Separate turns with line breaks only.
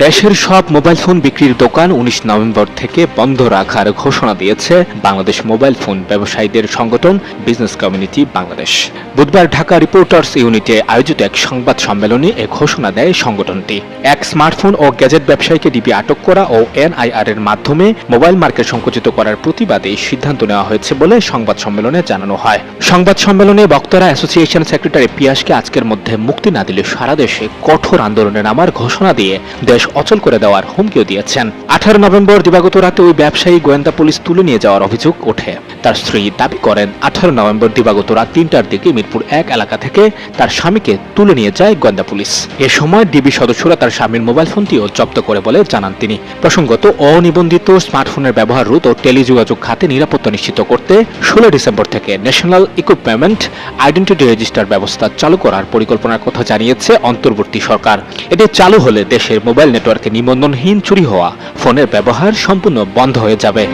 দেশের সব mobile phone বিক্রির দোকান 19 নভেম্বর থেকে বন্ধ রাখার ঘোষণা দিয়েছে বাংলাদেশ মোবাইল ফোন ব্যবসায়ীদের সংগঠন বিজনেস কমিউনিটি বাংলাদেশ। বুধবার ঢাকা রিপোর্টার্স ইউনিটে আয়োজিত এক সংবাদ সম্মেলনে এ ঘোষণা দেয় সংগঠনটি। এক স্মার্টফোন ও গ্যাজেট ব্যবসায়ীকে ডিবি আটক করা ও এনআইআর এর মাধ্যমে মোবাইল মার্কেট সংকুচিত করার প্রতিবাদে সিদ্ধান্ত নেওয়া হয়েছে বলে সংবাদ সম্মেলনে জানানো হয়। সংবাদ সম্মেলনে বক্তারা অ্যাসোসিয়েশন সেক্রেটারি পিয়াসকে আজকের মধ্যে মুক্তি না দিলে সারা দেশে কঠোর আন্দোলনে নামার ঘোষণা দিয়ে দেশ অচল করে দেওয়ার হুমকিও দিয়েছেন। 18 নভেম্বর দিবাগত রাতে ওই ব্যবসায়ী গোয়েন্দা পুলিশ তুলে নিয়ে যাওয়ার অভিযোগ ওঠে। তার স্ত্রী দাবি করেন 18 নভেম্বর দিবাগত রাত 3টার দিকে মিরপুর 1 এলাকা থেকে তার স্বামীকে তুলে নিয়ে যায় গোয়েন্দা পুলিশ। এ সময় ডিবি সদস্যরা তার স্বামীর মোবাইল ফোনটিও জব্দ করে বলে জানান তিনি। প্রসঙ্গত অনিবন্ধিত স্মার্টফোনের ব্যবহার রোধ ও টেলিযোগাযোগ খাতে নিরাপত্তা নিশ্চিত করতে 16 ডিসেম্বর থেকে ন্যাশনাল ইকুইপমেন্ট আইডেন্টিটি রেজিস্টার ব্যবস্থা চালু করার পরিকল্পনার কথা জানিয়েছে অন্তর্বর্তী সরকার। এটি চালু হলে দেশের মোবাইল নেটওয়ার্কে নিবন্ধনহীন চুরি হওয়া ফোনের ব্যবহার সম্পূর্ণ বন্ধ হয়ে যাবে।